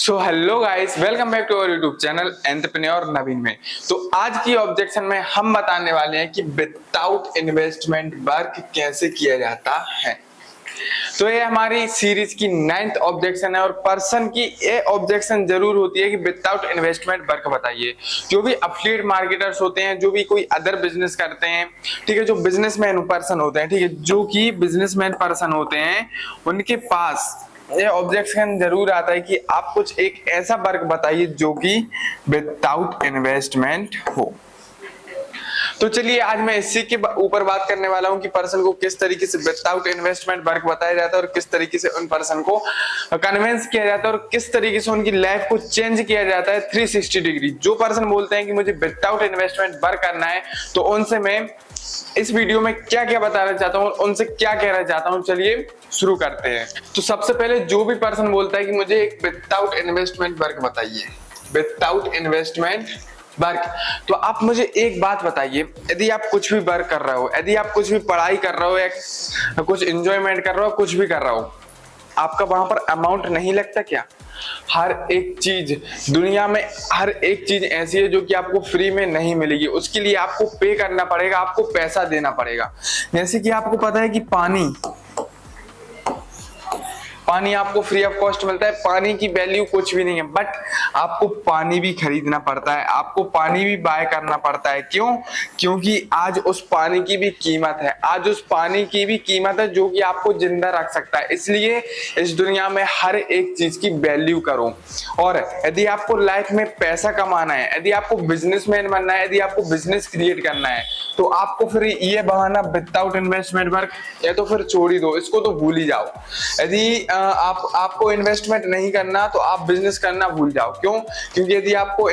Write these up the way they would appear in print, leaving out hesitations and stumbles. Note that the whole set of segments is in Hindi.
So hello guys, welcome back to our YouTube channel entrepreneur Naveen में। तो आज की ऑब्जेक्शन में हम बताने वाले हैं कि विदाउट इन्वेस्टमेंट वर्क कैसे किया जाता है। तो ये हमारी सीरीज की 9th ऑब्जेक्शन है और पर्सन की ये ऑब्जेक्शन जरूर होती है कि विदाउट इन्वेस्टमेंट वर्क बताइए। जो भी एफिलिएट मार्केटर्स होते हैं, जो भी कोई अदर बिजनेस करते हैं, ठीक है, जो बिजनेसमैन पर्सन होते हैं, ठीक है, जो कि बिजनेसमैन पर्सन होते हैं, उनके पास ये ऑब्जेक्शन जरूर आता है कि आप कुछ एक ऐसा वर्क बताइए जो कि विदाउट इन्वेस्टमेंट हो। तो चलिए आज मैं इसी के ऊपर बात करने वाला हूं कि पर्सन को किस तरीके से विदाउट इन्वेस्टमेंट वर्क बताया जाता है और किस तरीके से उन पर्सन को कन्विंस किया जाता है और किस तरीके से उनकी लाइफ को चेंज किया जाता है 360 डिग्री। जो पर्सन बोलते हैं कि मुझे विदाउट इन्वेस्टमेंट वर्क करना है, तो उनसे मैं इस वीडियो में क्या क्या बताना चाहता हूँ, उनसे क्या कहना चाहता हूँ, चलिए शुरू करते हैं। तो सबसे पहले जो भी पर्सन बोलता है कि मुझे एक विदाउट इन्वेस्टमेंट वर्क बताइए, विदाउट इन्वेस्टमेंट वर्क, तो आप मुझे एक बात बताइए, यदि आप कुछ भी वर्क कर रहे हो, यदि आप कुछ भी पढ़ाई कर रहे हो या कुछ एंजॉयमेंट कर रहे हो, कुछ भी कर रहे हो, आपका वहां पर अमाउंट नहीं लगता क्या? हर एक चीज दुनिया में, हर एक चीज ऐसी है जो कि आपको फ्री में नहीं मिलेगी, उसके लिए आपको पे करना पड़ेगा, आपको पैसा देना पड़ेगा। जैसे कि आपको पता है कि पानी आपको फ्री ऑफ कॉस्ट मिलता है, पानी की वैल्यू कुछ भी नहीं है, बट आपको पानी भी खरीदना पड़ता है, आपको पानी भी बाय करना पड़ता है। क्यों? क्योंकि आज उस पानी की भी कीमत है, आज उस पानी की भी कीमत है जो कि आपको जिंदा रख सकता है। इसलिए इस दुनिया में हर एक चीज की वैल्यू करो। और यदि आपको लाइफ में पैसा कमाना है, यदि आपको बिजनेसमैन बनना है, यदि आपको बिजनेस क्रिएट करना है, तो आपको फिर ये बहाना विदाउट इन्वेस्टमेंट वर्क या तो फिर छोड़ ही दो, इसको तो भूल ही जाओ। यदि आपको इन्वेस्टमेंट नहीं करना तो आप बिजनेस करना भूल जाओ। क्यों? क्योंकि यदि आपको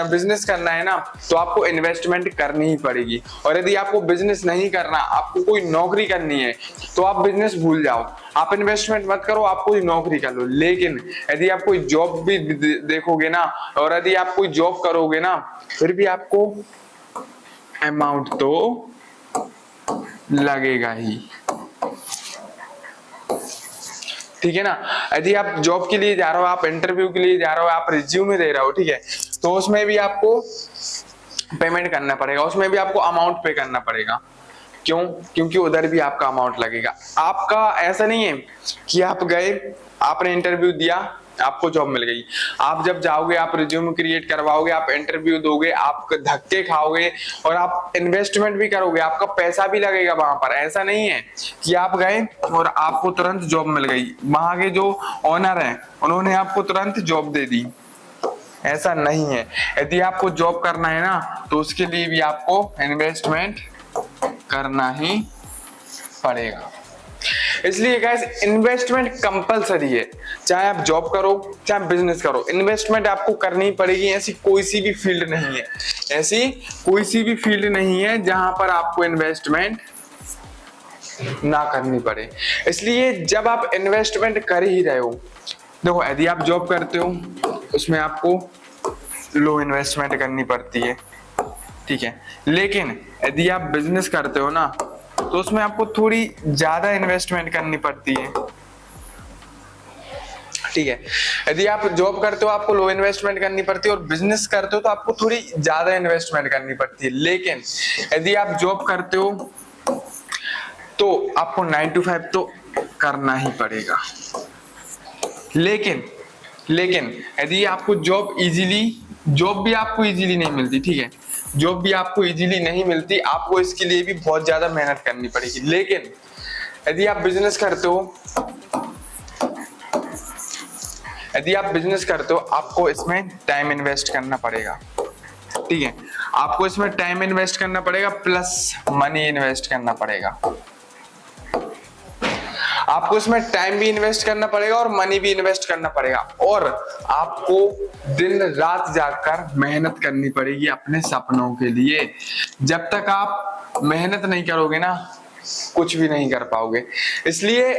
बिजनेस करना है ना, तो आपको इन्वेस्टमेंट करनी ही पड़ेगी। और यदि आपको बिजनेस नहीं करना, आपको कोई नौकरी करनी है, तो आप बिजनेस भूल जाओ, आप इन्वेस्टमेंट मत करो, आप कोई नौकरी कर लो। लेकिन यदि आप कोई जॉब भी देखोगे ना, और यदि आप कोई जॉब करोगे ना, फिर भी आपको अमाउंट तो लगेगा ही, ठीक है ना। यदि आप जॉब के लिए जा रहे हो, आप इंटरव्यू के लिए जा रहे हो, आप रिज्यूमे दे रहे हो, ठीक है, तो उसमें भी आपको पेमेंट करना पड़ेगा, उसमें भी आपको अमाउंट पे करना पड़ेगा। क्यों? क्योंकि उधर भी आपका अमाउंट लगेगा। आपका ऐसा नहीं है कि आप गए, आपने इंटरव्यू दिया, आपको जॉब मिल गई, आप जब जाओगे, आप रिज्यूम क्रिएट करवाओगे, आप इंटरव्यू दोगे, आप धक्के खाओगे और आप इन्वेस्टमेंट भी करोगे, आपका पैसा भी लगेगा वहां पर। ऐसा नहीं है कि आप गए और आपको तुरंत जॉब मिल गई, वहां के जो ओनर हैं उन्होंने आपको तुरंत जॉब दे दी, ऐसा नहीं है। यदि आपको जॉब करना है ना, तो उसके लिए भी आपको इन्वेस्टमेंट करना ही पड़ेगा। इसलिए गाइस इन्वेस्टमेंट कंपलसरी है, चाहे आप जॉब करो चाहे बिजनेस करो, इन्वेस्टमेंट आपको करनी पड़ेगी। ऐसी कोई सी भी फील्ड नहीं है, ऐसी कोई सी भी फील्ड नहीं है जहां पर आपको इन्वेस्टमेंट ना करनी पड़े। इसलिए जब आप इन्वेस्टमेंट कर ही रहे हो, देखो यदि आप जॉब करते हो उसमें आपको लो इन्वेस्टमेंट करनी पड़ती है, ठीक है, लेकिन यदि आप बिजनेस करते हो ना, तो उसमें आपको थोड़ी ज्यादा इन्वेस्टमेंट करनी पड़ती है, ठीक है। यदि आप जॉब करते हो आपको लो इन्वेस्टमेंट करनी पड़ती है, और बिजनेस करते हो तो आपको थोड़ी ज्यादा इन्वेस्टमेंट करनी पड़ती है। लेकिन यदि आप जॉब करते हो तो आपको 9 to 5 तो करना ही पड़ेगा। लेकिन यदि आपको जॉब भी आपको इजीली नहीं मिलती, ठीक है, जॉब भी आपको इजीली नहीं मिलती, आपको इसके लिए भी बहुत ज्यादा मेहनत करनी पड़ेगी। लेकिन यदि आप बिजनेस करते हो, आपको इसमें टाइम इन्वेस्ट करना पड़ेगा, ठीक है, आपको इसमें टाइम इन्वेस्ट करना पड़ेगा प्लस मनी इन्वेस्ट करना पड़ेगा। आपको इसमें टाइम भी इन्वेस्ट करना पड़ेगा और मनी भी इन्वेस्ट करना पड़ेगा, और आपको दिन रात जाकर मेहनत करनी पड़ेगी अपने सपनों के लिए। जब तक आप मेहनत नहीं करोगे ना, कुछ भी नहीं कर पाओगे। इसलिए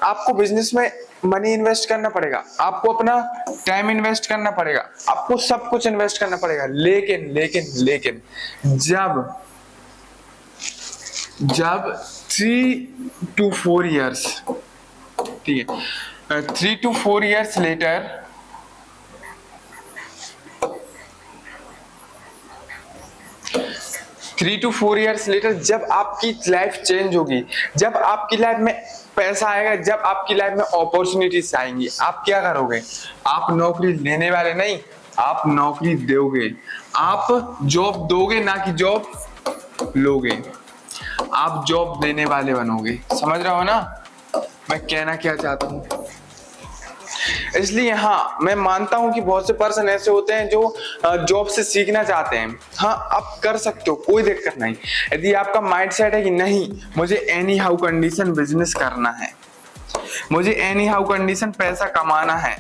आपको बिजनेस में मनी इन्वेस्ट करना पड़ेगा, आपको अपना टाइम इन्वेस्ट करना पड़ेगा, आपको सब कुछ इन्वेस्ट करना पड़ेगा। लेकिन जब 3 to 4 years, ठीक है, 3 to 4 years later 3 to 4 years later जब आपकी लाइफ चेंज होगी, जब आपकी लाइफ में पैसा आएगा, जब आपकी लाइफ में अपॉर्चुनिटीज आएंगी, आप क्या करोगे? आप नौकरी लेने वाले नहीं, आप नौकरी दोगे। आप जॉब दोगे ना कि जॉब लोगे। आप जॉब देने वाले बनोगे। समझ रहे हो ना मैं कहना क्या चाहता हूँ? इसलिए हाँ, मैं मानता हूं कि बहुत से पर्सन ऐसे होते हैं जो जॉब से सीखना चाहते हैं। हाँ, आप कर सकते हो, कोई दिक्कत नहीं। यदि आपका माइंडसेट है कि नहीं, मुझे एनी हाउ कंडीशन बिजनेस करना है, मुझे एनी हाउ कंडीशन पैसा कमाना है,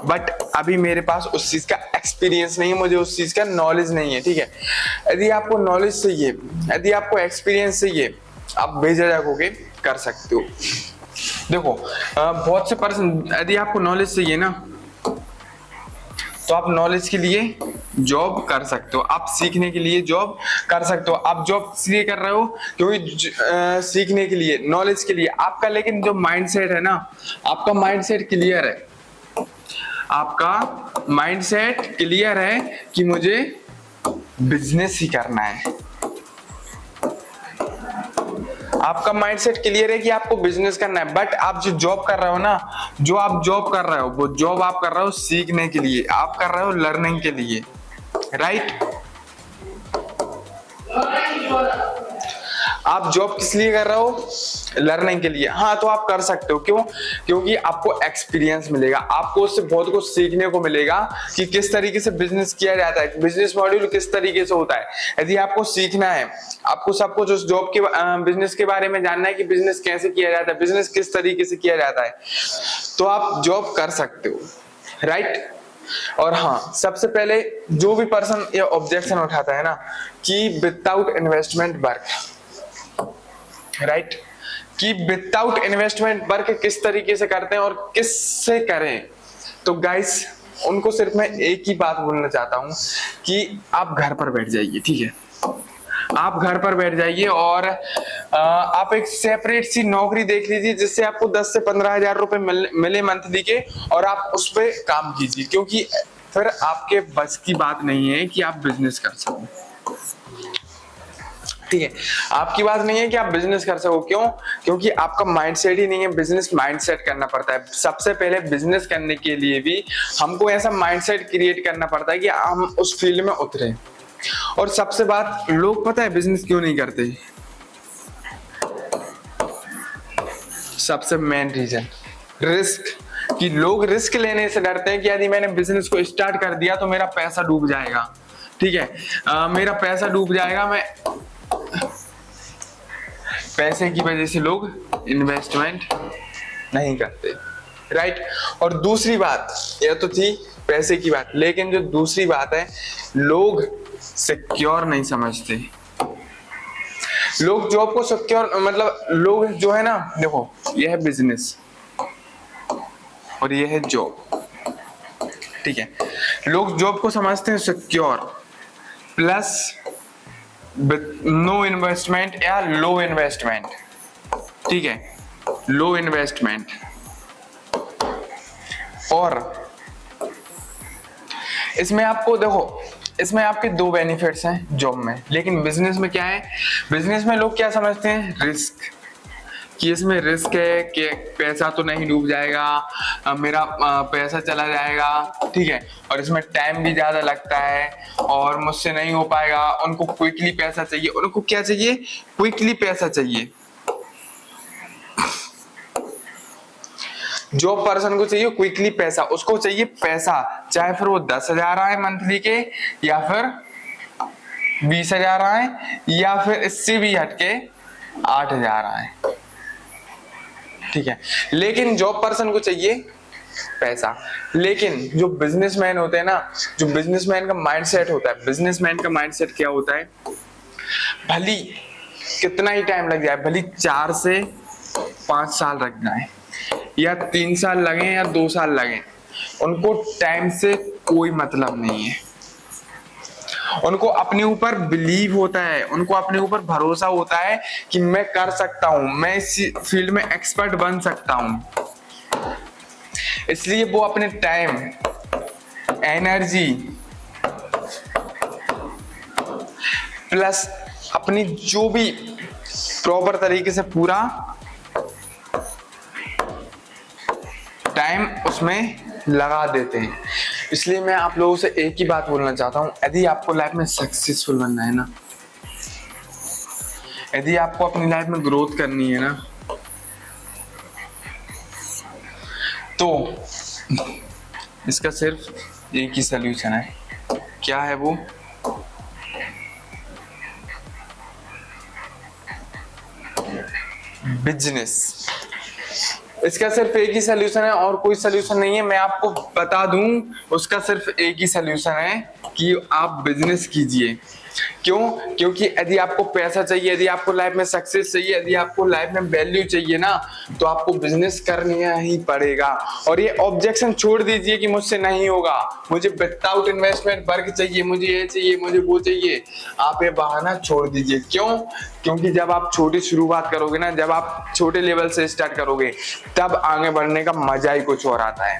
बट अभी मेरे पास उस चीज का एक्सपीरियंस नहीं है, मुझे उस चीज का नॉलेज नहीं है, ठीक है। यदि आपको नॉलेज चाहिए, यदि आपको एक्सपीरियंस चाहिए, आप बेझिझक होके कर सकते हो। देखो बहुत से पर्सन, यदि आपको नॉलेज चाहिए ना, तो आप नॉलेज के लिए जॉब कर सकते हो, आप सीखने के लिए जॉब कर सकते हो। आप जॉब इसलिए कर रहे हो क्योंकि सीखने के लिए, नॉलेज के लिए आपका, लेकिन जो माइंडसेट है ना, आपका माइंडसेट क्लियर है, आपका माइंडसेट क्लियर है कि मुझे बिजनेस ही करना है। आपका माइंडसेट क्लियर है कि आपको बिजनेस करना है, बट आप जो जॉब कर रहे हो ना, जो आप जॉब कर रहे हो, वो जॉब आप कर रहे हो सीखने के लिए, आप कर रहे हो लर्निंग के लिए, राइट? आप जॉब किस लिए कर रहे हो? लर्निंग के लिए। हाँ, तो आप कर सकते हो। क्यों? क्योंकि आपको एक्सपीरियंस मिलेगा, आपको उससे बहुत कुछ सीखने को मिलेगा कि किस तरीके से बिजनेस किया जाता है, बिजनेस मॉड्यूल किस तरीके से होता है। यदि आपको सीखना है, आपको सब कुछ उस जॉब के बिजनेस के बारे में जानना है कि बिजनेस कैसे किया जाता है, बिजनेस किस तरीके से किया जाता है, तो आप जॉब कर सकते हो, राइट? और हाँ, सबसे पहले जो भी पर्सन ये ऑब्जेक्शन उठाता है ना कि विदाउट इन्वेस्टमेंट वर्क, राइट, कि विदाउट इन्वेस्टमेंट वर्क किस तरीके से करते हैं और किससे करें, तो गाइस उनको सिर्फ मैं एक ही बात बोलना चाहता हूं कि आप घर पर बैठ जाइए, ठीक है? आप घर पर बैठ जाइए और आप एक सेपरेट सी नौकरी देख लीजिए जिससे आपको 10 से 15 हजार रुपए मिले मंथली के, और आप उस पर काम कीजिए, क्योंकि फिर आपके बस की बात नहीं है कि आप बिजनेस कर सको, ठीक है? आपकी बात नहीं है कि आप बिजनेस कर सको। क्यों? क्योंकि आपका माइंडसेट ही नहीं है। बिजनेस माइंडसेट करना पड़ता है। सबसे पहले बिजनेस करने के लिए भी हमको ऐसा माइंडसेट क्रिएट करना पड़ता है कि हम उस फील्ड में उतरे। और सबसे बात, लोग पता है बिजनेस क्यों नहीं करते? सबसे मेन रीजन रिस्क, कि लोग रिस्क लेने से डरते हैं कि यदि मैंने बिजनेस को स्टार्ट कर दिया तो मेरा पैसा डूब जाएगा, ठीक है? मेरा पैसा डूब जाएगा, मैं पैसे की वजह से लोग इन्वेस्टमेंट नहीं करते, राइट? और दूसरी बात, यह तो थी पैसे की बात, लेकिन जो दूसरी बात है, लोग सिक्योर नहीं समझते। लोग जॉब को सिक्योर, मतलब लोग जो है ना, देखो यह है बिजनेस और यह है जॉब, ठीक है? लोग जॉब को समझते हैं सिक्योर प्लस नो इन्वेस्टमेंट या लो इन्वेस्टमेंट, ठीक है? लो इन्वेस्टमेंट। और इसमें आपको देखो, इसमें आपके दो बेनिफिट्स हैं जॉब में, लेकिन बिजनेस में क्या है? बिजनेस में लोग क्या समझते हैं? रिस्क, कि इसमें रिस्क है कि पैसा तो नहीं डूब जाएगा, मेरा पैसा चला जाएगा, ठीक है? और इसमें टाइम भी ज्यादा लगता है और मुझसे नहीं हो पाएगा। उनको क्विकली पैसा चाहिए। उनको क्या चाहिए? क्विकली पैसा चाहिए। जो पर्सन को चाहिए क्विकली पैसा, उसको चाहिए पैसा, चाहे फिर वो 10,000 आए मंथली के, या फिर 20,000 आए, या फिर इससे भी हटके 8,000 आए, ठीक है? लेकिन जॉब पर्सन को चाहिए पैसा। लेकिन जो बिजनेसमैन होते हैं ना, जो बिजनेसमैन का माइंडसेट होता है, बिजनेसमैन का माइंडसेट क्या होता है? भली कितना ही टाइम लग जाए, भली 4 से 5 साल लग जाए, या 3 साल लगे या 2 साल लगे, उनको टाइम से कोई मतलब नहीं है। उनको अपने ऊपर बिलीव होता है, उनको अपने ऊपर भरोसा होता है कि मैं कर सकता हूं, मैं इस फील्ड में एक्सपर्ट बन सकता हूं। इसलिए वो अपने टाइम, एनर्जी प्लस अपनी जो भी प्रॉपर तरीके से पूरा टाइम उसमें लगा देते हैं। इसलिए मैं आप लोगों से एक ही बात बोलना चाहता हूं, यदि आपको लाइफ में सक्सेसफुल बनना है ना, यदि आपको अपनी लाइफ में ग्रोथ करनी है ना, तो इसका सिर्फ एक ही सलूशन है। क्या है वो? बिजनेस। इसका सिर्फ एक ही सलूशन है और कोई सलूशन नहीं है। मैं आपको बता दूं, उसका सिर्फ एक ही सलूशन है कि आप बिजनेस कीजिए। क्यों? क्योंकि यदि आपको पैसा चाहिए, यदि आपको लाइफ में सक्सेस चाहिए, यदि आपको लाइफ में वैल्यू चाहिए ना, तो आपको बिजनेस करना ही पड़ेगा। और ये ऑब्जेक्शन छोड़ दीजिए कि मुझसे नहीं होगा, मुझे विदाउट इन्वेस्टमेंट वर्क चाहिए, मुझे ये चाहिए, मुझे वो चाहिए। आप ये बहाना छोड़ दीजिए। क्यों? क्योंकि जब आप छोटी शुरुआत करोगे ना, जब आप छोटे लेवल से स्टार्ट करोगे, तब आगे बढ़ने का मजा ही कुछ और आता है।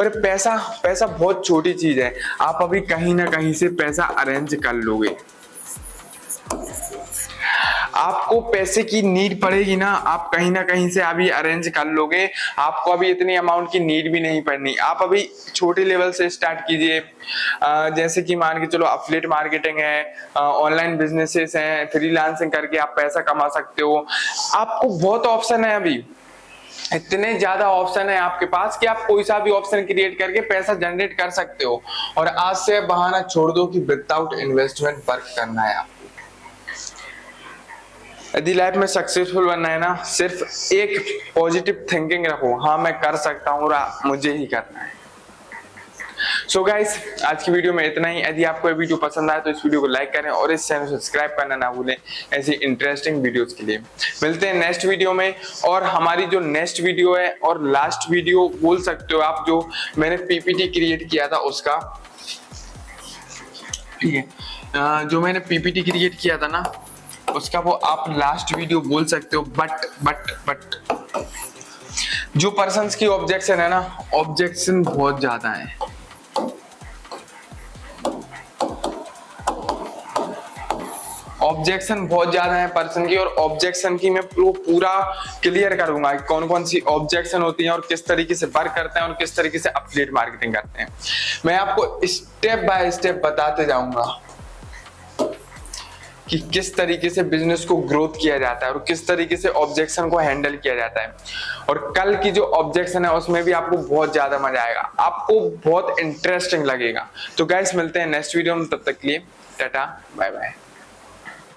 और पैसा बहुत छोटी चीज है। आप अभी कहीं ना कहीं से पैसा अरेंज कर लोगे। आपको पैसे की नीड पड़ेगी ना, आप कहीं ना कहीं से अभी अरेंज कर लोगे। आपको अभी इतनी अमाउंट की नीड भी नहीं पड़नी। आप अभी छोटे लेवल से स्टार्ट कीजिए। जैसे कि मान के चलो एफिलिएट मार्केटिंग है, ऑनलाइन बिजनेसेस हैं, फ्रीलांसिंग करके आप पैसा कमा सकते हो। आपको बहुत ऑप्शन है, अभी इतने ज्यादा ऑप्शन है आपके पास कि आप कोई सा भी ऑप्शन क्रिएट करके पैसा जनरेट कर सकते हो। और आज से बहाना छोड़ दो कि विदाउट इन्वेस्टमेंट वर्क करना है आपको। यदि लाइफ में सक्सेसफुल बनना है ना, सिर्फ एक पॉजिटिव थिंकिंग रखो, हाँ मैं कर सकता हूँ, मुझे ही करना है। सो गाइस, आज की वीडियो में इतना ही। यदि आपको ये वीडियो पसंद आया तो इस वीडियो को लाइक करें और इस चैनल को सब्सक्राइब करना ना भूलें ऐसी इंटरेस्टिंग वीडियोस के लिए। मिलते हैं नेक्स्ट वीडियो में। और हमारी जो नेक्स्ट वीडियो है और लास्ट वीडियो बोल सकते हो आप, जो मैंने पीपीटी क्रिएट किया था उसका, ठीक है, जो मैंने पीपीटी क्रिएट किया था ना उसका, वो आप लास्ट वीडियो बोल सकते हो। बट जो पर्सन्स की ऑब्जेक्शन है ना, ऑब्जेक्शन बहुत ज्यादा है। ऑब्जेक्शन बहुत ज्यादा है पर्सन की, और ऑब्जेक्शन की मैं पूरा क्लियर करूंगा कौन कौन सी ऑब्जेक्शन होती हैं और किस तरीके से वर्क करते हैं और किस तरीके से एफिलिएट मार्केटिंग करते हैं। मैं आपको स्टेप बाय स्टेप बताते जाऊंगा कि किस तरीके से बिजनेस को ग्रोथ किया जाता है और किस तरीके से ऑब्जेक्शन को हैंडल किया जाता है। और कल की जो ऑब्जेक्शन है उसमें भी आपको बहुत ज्यादा मजा आएगा, आपको बहुत इंटरेस्टिंग लगेगा। तो गाइस, मिलते हैं नेक्स्ट वीडियो में, तब तक के लिए टाटा बाय बाय।